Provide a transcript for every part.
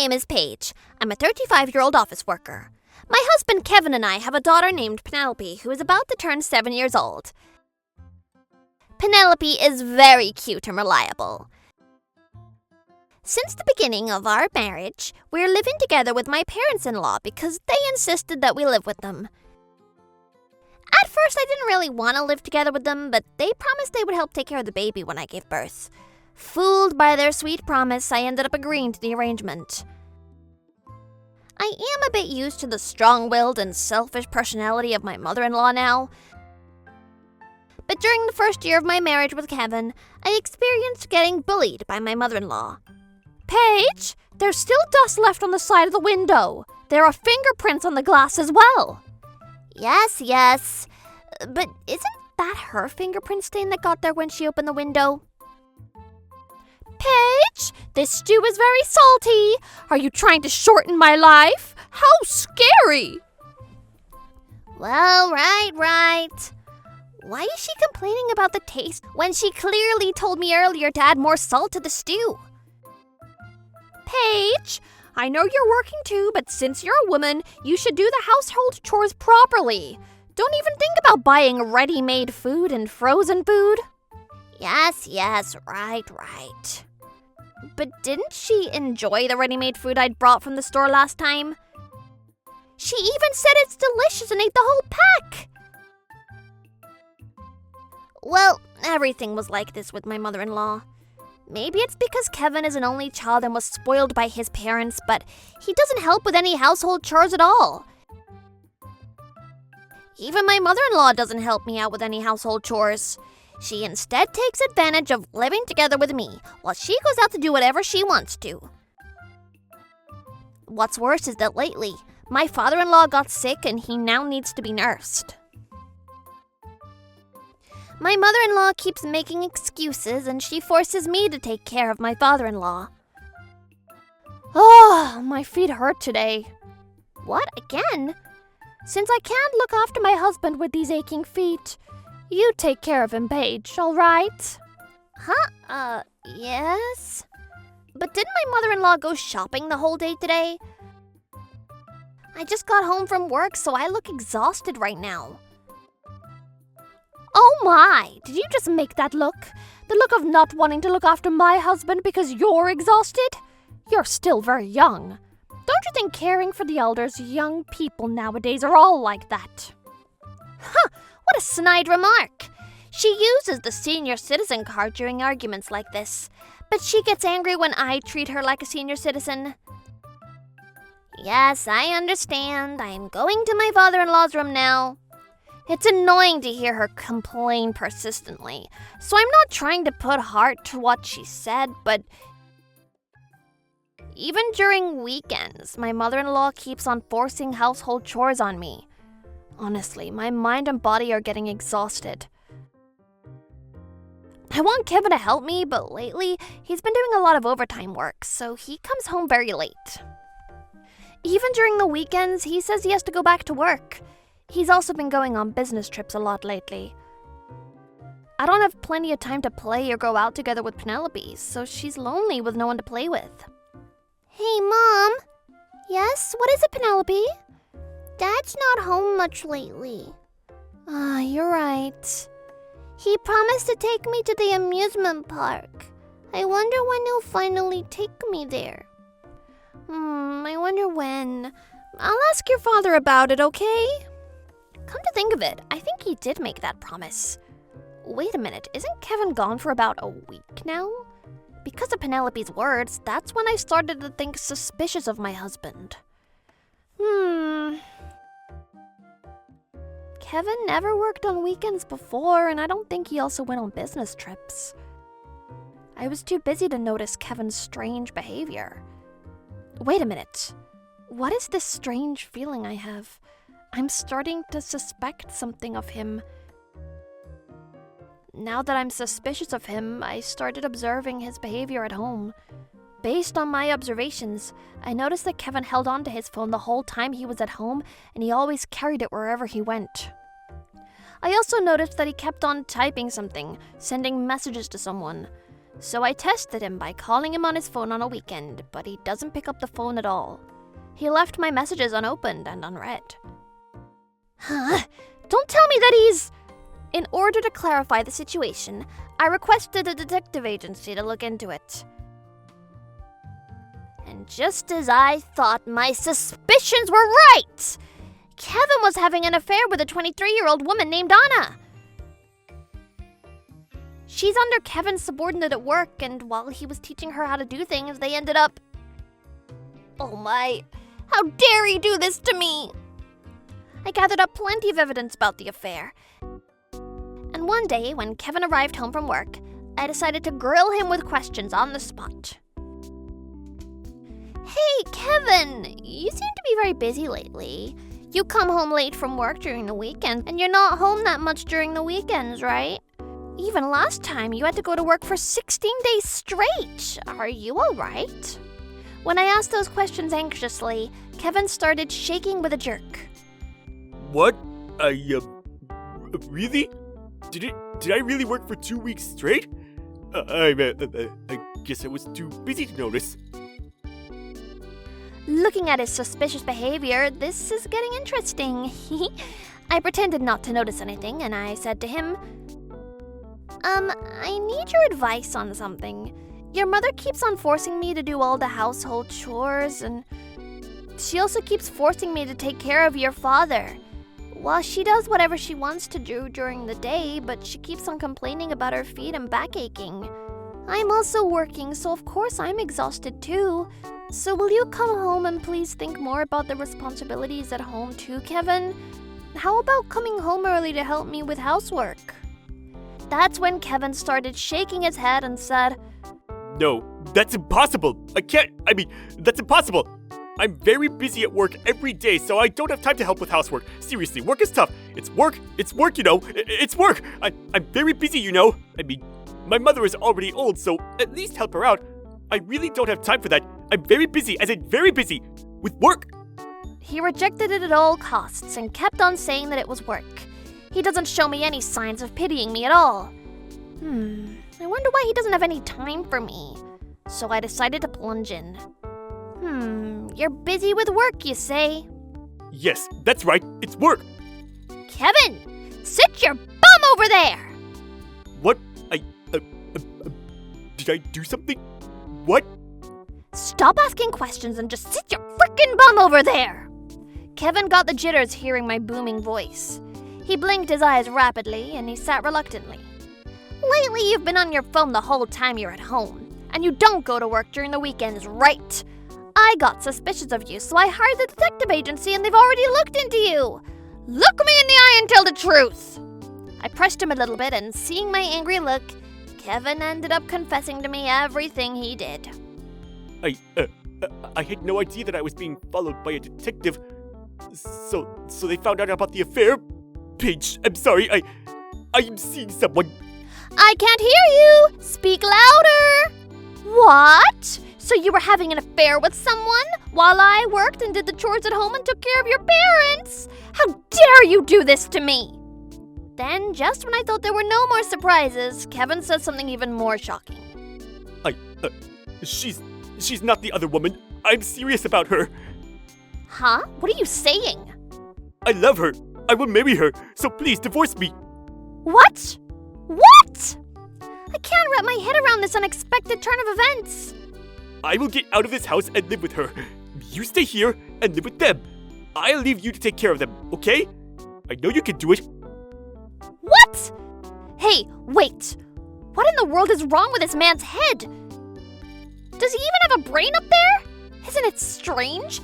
name is Paige. I'm a 35-year-old office worker. My husband Kevin and I have a daughter named Penelope who is about to turn 7 years old. Penelope is very cute and reliable. Since the beginning of our marriage, we're living together with my parents-in-law because they insisted that we live with them. At first, I didn't really want to live together with them, but they promised they would help take care of the baby when I gave birth. Fooled by their sweet promise, I ended up agreeing to the arrangement. I am a bit used to the strong-willed and selfish personality of my mother-in-law now. But during the first year of my marriage with Kevin, I experienced getting bullied by my mother-in-law. Paige, there's still dust left on the side of the window. There are fingerprints on the glass as well. Yes. But isn't that her fingerprint stain that got there when she opened the window? Paige, this stew is very salty. Are you trying to shorten my life? How scary! Well, right. Why is she complaining about the taste when she clearly told me earlier to add more salt to the stew? Paige, I know you're working too, but since you're a woman, you should do the household chores properly. Don't even think about buying ready-made food and frozen food. Yes, right. But didn't she enjoy the ready-made food I'd brought from the store last time? She even said it's delicious and ate the whole pack. Well, everything was like this with my mother-in-law. Maybe it's because Kevin is an only child and was spoiled by his parents, but he doesn't help with any household chores at all. Even my mother-in-law doesn't help me out with any household chores. She instead takes advantage of living together with me, while she goes out to do whatever she wants to. What's worse is that lately, my father-in-law got sick and he now needs to be nursed. My mother-in-law keeps making excuses and she forces me to take care of my father-in-law. Oh, my feet hurt today. What, again? Since I can't look after my husband with these aching feet, you take care of him, Paige, all right? Huh? Yes? But didn't my mother-in-law go shopping the whole day today? I just got home from work, so I look exhausted right now. Oh my, did you just make that look? The look of not wanting to look after my husband because you're exhausted? You're still very young. Don't you think caring for the elders, young people nowadays are all like that? Huh, what a snide remark. She uses the senior citizen card during arguments like this, but she gets angry when I treat her like a senior citizen. Yes, I understand. I'm going to my father-in-law's room now. It's annoying to hear her complain persistently, so I'm not trying to put heart to what she said, but even during weekends, my mother-in-law keeps on forcing household chores on me. Honestly, my mind and body are getting exhausted. I want Kevin to help me, but lately, he's been doing a lot of overtime work, so he comes home very late. Even during the weekends, he says he has to go back to work. He's also been going on business trips a lot lately. I don't have plenty of time to play or go out together with Penelope, so she's lonely with no one to play with. Hey, Mom. Yes, what is it, Penelope? Dad's not home much lately. You're right. He promised to take me to the amusement park. I wonder when he'll finally take me there. I wonder when. I'll ask your father about it, okay? Come to think of it, I think he did make that promise. Wait a minute, isn't Kevin gone for about a week now? Because of Penelope's words, that's when I started to think suspicious of my husband. Kevin never worked on weekends before, and I don't think he also went on business trips. I was too busy to notice Kevin's strange behavior. Wait a minute. What is this strange feeling I have? I'm starting to suspect something of him. Now that I'm suspicious of him, I started observing his behavior at home. Based on my observations, I noticed that Kevin held on to his phone the whole time he was at home, and he always carried it wherever he went. I also noticed that he kept on typing something, sending messages to someone. So I tested him by calling him on his phone on a weekend, but he doesn't pick up the phone at all. He left my messages unopened and unread. Huh? Don't tell me that he's... In order to clarify the situation, I requested a detective agency to look into it. And just as I thought, my suspicions were right! Kevin was having an affair with a 23-year-old woman named Anna. She's under Kevin's subordinate at work, and while he was teaching her how to do things, they ended up... Oh my, how dare he do this to me? I gathered up plenty of evidence about the affair. And one day, when Kevin arrived home from work, I decided to grill him with questions on the spot. Hey, Kevin, you seem to be very busy lately. You come home late from work during the weekend, and you're not home that much during the weekends, right? Even last time, you had to go to work for 16 days straight. Are you all right? When I asked those questions anxiously, Kevin started shaking with a jerk. What? Really? Did I really work for 2 weeks straight? I guess I was too busy to notice. Looking at his suspicious behavior, this is getting interesting. I pretended not to notice anything, and I said to him, I need your advice on something. Your mother keeps on forcing me to do all the household chores, and she also keeps forcing me to take care of your father. Well, she does whatever she wants to do during the day, but she keeps on complaining about her feet and back aching. I'm also working, so of course I'm exhausted too. So will you come home and please think more about the responsibilities at home too, Kevin? How about coming home early to help me with housework? That's when Kevin started shaking his head and said, No, that's impossible. That's impossible. I'm very busy at work every day, so I don't have time to help with housework. Seriously, work is tough. It's work, you know. It's work. I'm very busy, you know. My mother is already old, so at least help her out. I really don't have time for that. I'm very busy, as in very busy, with work. He rejected it at all costs and kept on saying that it was work. He doesn't show me any signs of pitying me at all. I wonder why he doesn't have any time for me. So I decided to plunge in. You're busy with work, you say? Yes, that's right. It's work. Kevin, sit your bum over there! What? Did I do something? What? Stop asking questions and just sit your frickin' bum over there! Kevin got the jitters hearing my booming voice. He blinked his eyes rapidly and he sat reluctantly. Lately, you've been on your phone the whole time you're at home, and you don't go to work during the weekends, right? I got suspicious of you, so I hired the detective agency and they've already looked into you. Look me in the eye and tell the truth! I pressed him a little bit, and seeing my angry look, Kevin ended up confessing to me everything he did. I had no idea that I was being followed by a detective. So they found out about the affair? Paige, I'm sorry, I am seeing someone. I can't hear you! Speak louder! What? So you were having an affair with someone while I worked and did the chores at home and took care of your parents? How dare you do this to me? Then, just when I thought there were no more surprises, Kevin said something even more shocking. She's not the other woman. I'm serious about her. Huh? What are you saying? I love her. I will marry her, so please divorce me. What? What? I can't wrap my head around this unexpected turn of events. I will get out of this house and live with her. You stay here and live with them. I'll leave you to take care of them, okay? I know you can do it. What? Hey, wait. What in the world is wrong with this man's head? Does he even have a brain up there? Isn't it strange?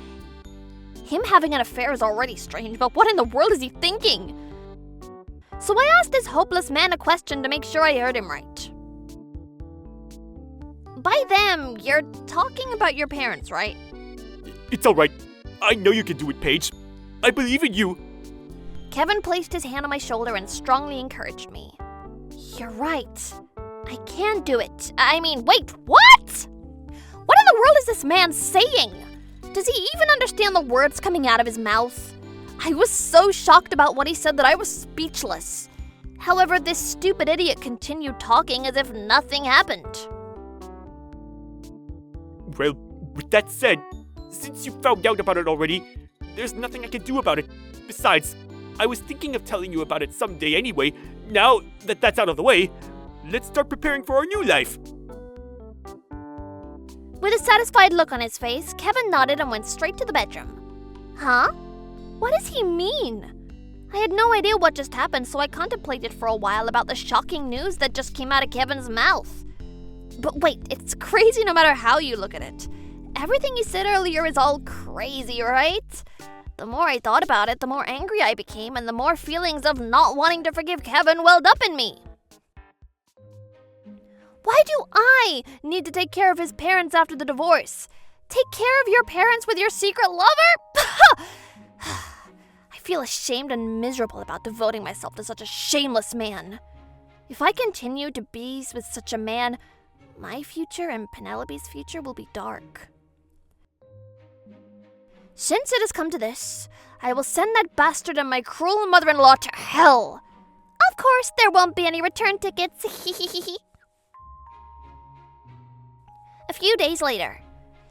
Him having an affair is already strange, but what in the world is he thinking? So I asked this hopeless man a question to make sure I heard him right. By them, you're talking about your parents, right? It's alright. I know you can do it, Paige. I believe in you. Kevin placed his hand on my shoulder and strongly encouraged me. You're right. I can do it. Wait, what? What in the world is this man saying? Does he even understand the words coming out of his mouth? I was so shocked about what he said that I was speechless. However, this stupid idiot continued talking as if nothing happened. Well, with that said, since you found out about it already, there's nothing I can do about it. Besides, I was thinking of telling you about it someday anyway. Now that that's out of the way, let's start preparing for our new life. With a satisfied look on his face, Kevin nodded and went straight to the bedroom. Huh? What does he mean? I had no idea what just happened, so I contemplated for a while about the shocking news that just came out of Kevin's mouth. But wait, it's crazy no matter how you look at it. Everything he said earlier is all crazy, right? The more I thought about it, the more angry I became, and the more feelings of not wanting to forgive Kevin welled up in me. Why do I need to take care of his parents after the divorce? Take care of your parents with your secret lover? I feel ashamed and miserable about devoting myself to such a shameless man. If I continue to be with such a man, my future and Penelope's future will be dark. Since it has come to this, I will send that bastard and my cruel mother-in-law to hell. Of course, there won't be any return tickets. A few days later,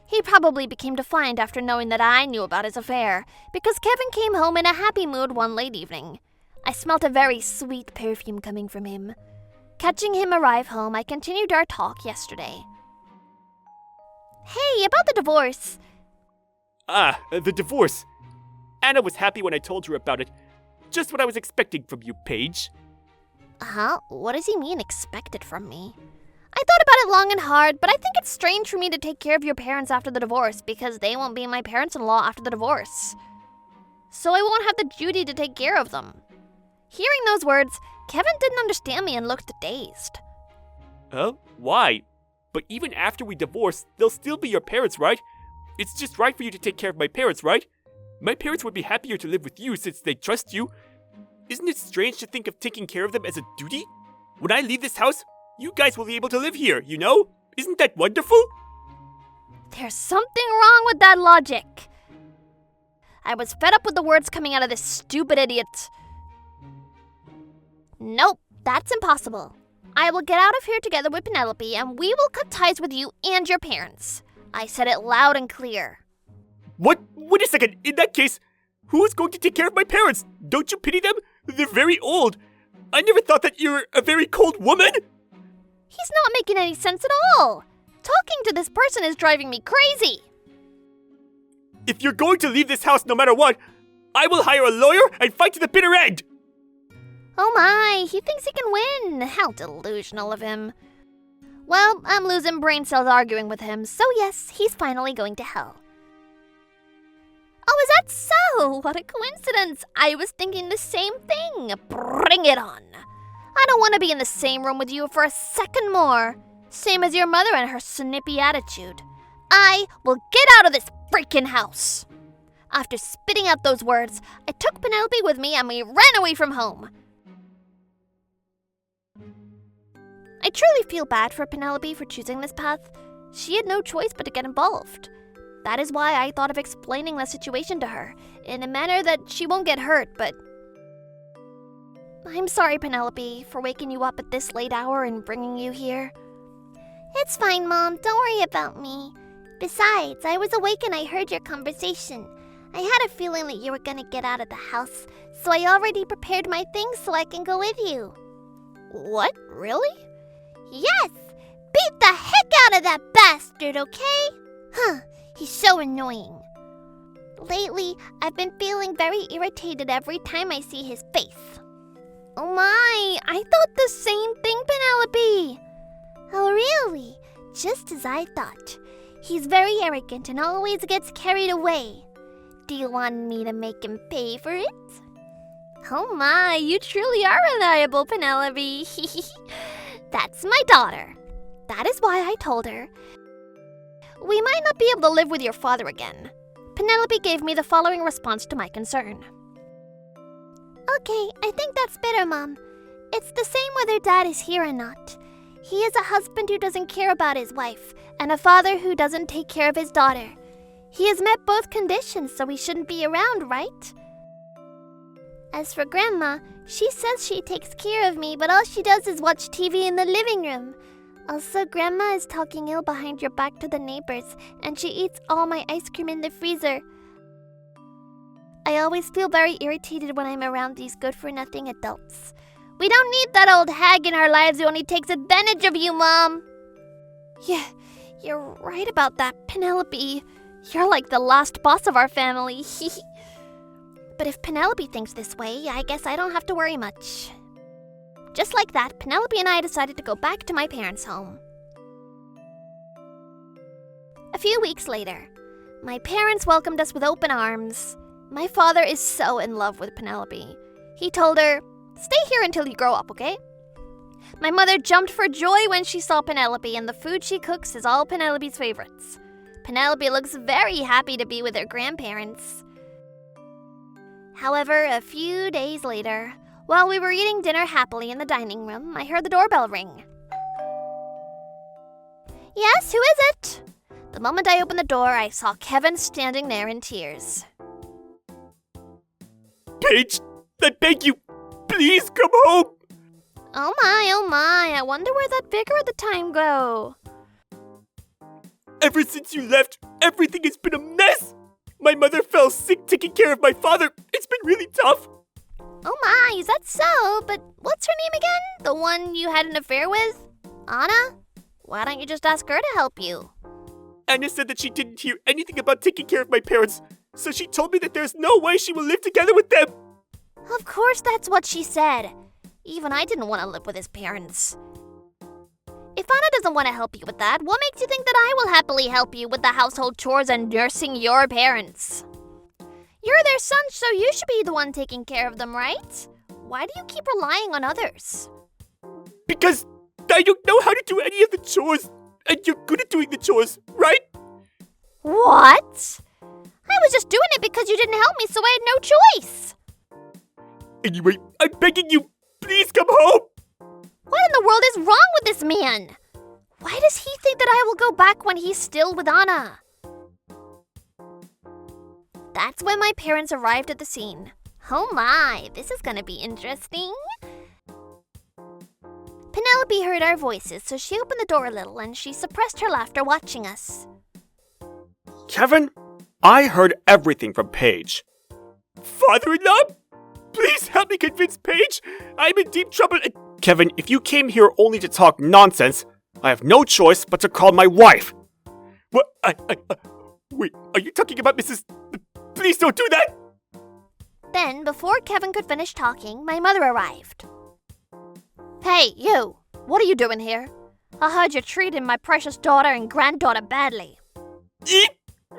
he probably became defiant after knowing that I knew about his affair, because Kevin came home in a happy mood one late evening. I smelt a very sweet perfume coming from him. Catching him arrive home, I continued our talk yesterday. Hey, about the divorce. The divorce. Anna was happy when I told her about it. Just what I was expecting from you, Paige. What does he mean, expected from me? I thought about it long and hard, but I think it's strange for me to take care of your parents after the divorce, because they won't be my parents-in-law after the divorce. So I won't have the duty to take care of them. Hearing those words, Kevin didn't understand me and looked dazed. Why? But even after we divorce, they'll still be your parents, right? It's just right for you to take care of my parents, right? My parents would be happier to live with you since they trust you. Isn't it strange to think of taking care of them as a duty? When I leave this house, you guys will be able to live here, you know? Isn't that wonderful? There's something wrong with that logic. I was fed up with the words coming out of this stupid idiot. Nope, that's impossible. I will get out of here together with Penelope, and we will cut ties with you and your parents. I said it loud and clear. What? Wait a second. In that case, who is going to take care of my parents? Don't you pity them? They're very old. I never thought that you're a very cold woman. He's not making any sense at all. Talking to this person is driving me crazy. If you're going to leave this house no matter what, I will hire a lawyer and fight to the bitter end. Oh my, he thinks he can win. How delusional of him. Well, I'm losing brain cells arguing with him, so yes, he's finally going to hell. Oh, is that so? What a coincidence. I was thinking the same thing. Bring it on. I don't want to be in the same room with you for a second more. Same as your mother and her snippy attitude. I will get out of this freaking house. After spitting out those words, I took Penelope with me and we ran away from home. I truly feel bad for Penelope for choosing this path. She had no choice but to get involved. That is why I thought of explaining the situation to her, in a manner that she won't get hurt, but... I'm sorry, Penelope, for waking you up at this late hour and bringing you here. It's fine, Mom. Don't worry about me. Besides, I was awake and I heard your conversation. I had a feeling that you were gonna get out of the house, so I already prepared my things so I can go with you. What? Really? Yes! Beat the heck out of that bastard, okay? He's so annoying. Lately, I've been feeling very irritated every time I see his face. Oh my, I thought the same thing, Penelope. Oh really? Just as I thought. He's very arrogant and always gets carried away. Do you want me to make him pay for it? Oh my, you truly are reliable, Penelope. That's my daughter. That is why I told her. We might not be able to live with your father again. Penelope gave me the following response to my concern. Okay, I think that's better, Mom. It's the same whether Dad is here or not. He is a husband who doesn't care about his wife, and a father who doesn't take care of his daughter. He has met both conditions, so he shouldn't be around, right? As for Grandma, she says she takes care of me, but all she does is watch TV in the living room. Also, Grandma is talking ill behind your back to the neighbors, and she eats all my ice cream in the freezer. I always feel very irritated when I'm around these good-for-nothing adults. We don't need that old hag in our lives who only takes advantage of you, Mom. Yeah, you're right about that, Penelope. You're like the last boss of our family. But if Penelope thinks this way, I guess I don't have to worry much. Just like that, Penelope and I decided to go back to my parents' home. A few weeks later, my parents welcomed us with open arms. My father is so in love with Penelope. He told her, "Stay here until you grow up, okay?" My mother jumped for joy when she saw Penelope, and the food she cooks is all Penelope's favorites. Penelope looks very happy to be with her grandparents. However, a few days later, while we were eating dinner happily in the dining room, I heard the doorbell ring. Yes, who is it? The moment I opened the door, I saw Kevin standing there in tears. Paige, I beg you, please come home. Oh my, I wonder where that vicar at the time go? Ever since you left, everything has been a mess. My mother fell sick taking care of my father. It's been really tough. Oh my, is that so? But what's her name again? The one you had an affair with? Anna? Why don't you just ask her to help you? Anna said that she didn't hear anything about taking care of my parents, so she told me that there's no way she will live together with them. Of course that's what she said. Even I didn't want to live with his parents. If Anna doesn't want to help you with that, what makes you think that I will happily help you with the household chores and nursing your parents? You're their son, so you should be the one taking care of them, right? Why do you keep relying on others? Because I don't know how to do any of the chores, and you're good at doing the chores, right? What? I was just doing it because you didn't help me, so I had no choice. Anyway, I'm begging you, please come home. What in the world is wrong with this man? Why does he think that I will go back when he's still with Anna? That's when my parents arrived at the scene. Oh my, this is gonna be interesting. Penelope heard our voices, so she opened the door a little and she suppressed her laughter watching us. Kevin, I heard everything from Paige. Father-in-law? Please help me convince Paige. I'm in deep trouble. Kevin, if you came here only to talk nonsense, I have no choice but to call my wife. What? Wait, are you talking about Mrs. Please don't do that! Then, before Kevin could finish talking, my mother arrived. Hey, you! What are you doing here? I heard you're treating my precious daughter and granddaughter badly.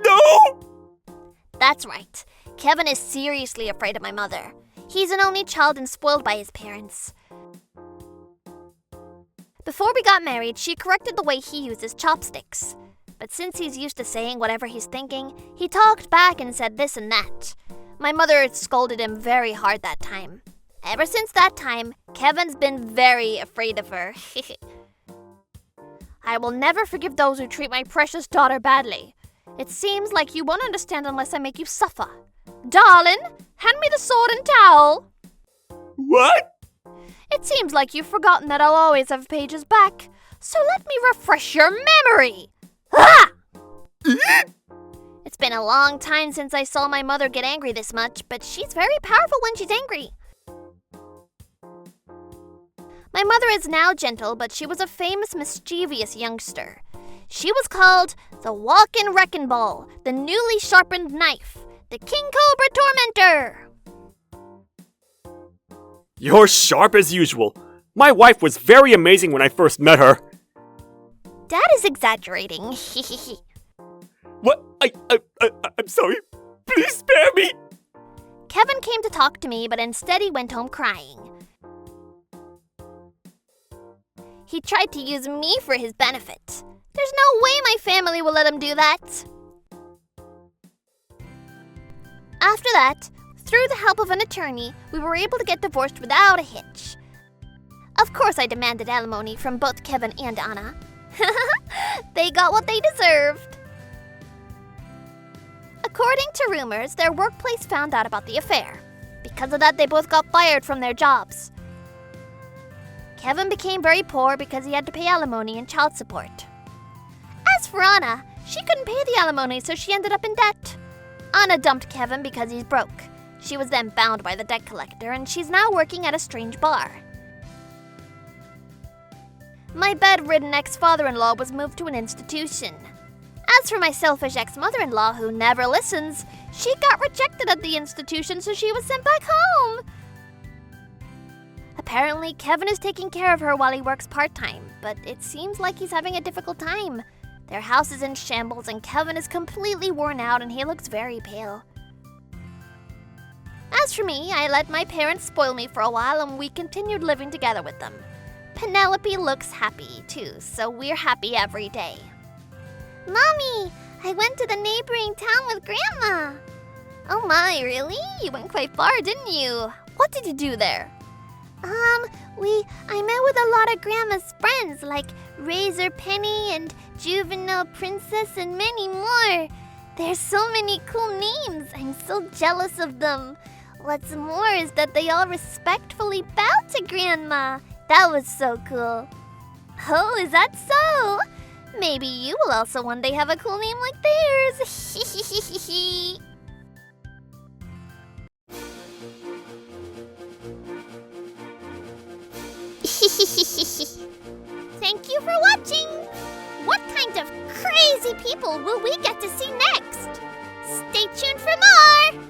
No! That's right. Kevin is seriously afraid of my mother. He's an only child and spoiled by his parents. Before we got married, she corrected the way he uses chopsticks. But since he's used to saying whatever he's thinking, he talked back and said this and that. My mother scolded him very hard that time. Ever since that time, Kevin's been very afraid of her. I will never forgive those who treat my precious daughter badly. It seems like you won't understand unless I make you suffer. Darling, hand me the sword and towel. What? It seems like you've forgotten that I'll always have Paige's back. So let me refresh your memory. Ah! It's been a long time since I saw my mother get angry this much, but she's very powerful when she's angry. My mother is now gentle, but she was a famous mischievous youngster. She was called the Walkin' Wrecking Ball, the newly sharpened knife, the King Cobra Tormentor. You're sharp as usual. My wife was very amazing when I first met her. Dad is exaggerating. What? I'm sorry. Please spare me. Kevin came to talk to me, but instead he went home crying. He tried to use me for his benefit. There's no way my family will let him do that. After that, through the help of an attorney, we were able to get divorced without a hitch. Of course, I demanded alimony from both Kevin and Anna. They got what they deserved. According to rumors, their workplace found out about the affair. Because of that, they both got fired from their jobs. Kevin became very poor because he had to pay alimony and child support. As for Anna, she couldn't pay the alimony, so she ended up in debt. Anna dumped Kevin because he's broke. She was then found by the debt collector, and she's now working at a strange bar. My bedridden ex-father-in-law was moved to an institution. As for my selfish ex-mother-in-law who never listens, she got rejected at the institution, so she was sent back home. Apparently, Kevin is taking care of her while he works part-time, but it seems like he's having a difficult time. Their house is in shambles and Kevin is completely worn out and he looks very pale. As for me, I let my parents spoil me for a while and we continued living together with them. Penelope looks happy too, so we're happy every day. Mommy, I went to the neighboring town with Grandma. Oh my, really? You went quite far, didn't you? What did you do there? I met with a lot of Grandma's friends, like Razor Penny and Juvenile Princess and many more. There's so many cool names. I'm so jealous of them. What's more is that they all respectfully bowed to Grandma. That was so cool. Oh, is that so? Maybe you will also one day have a cool name like theirs. Thank you for watching! What kind of crazy people will we get to see next? Stay tuned for more!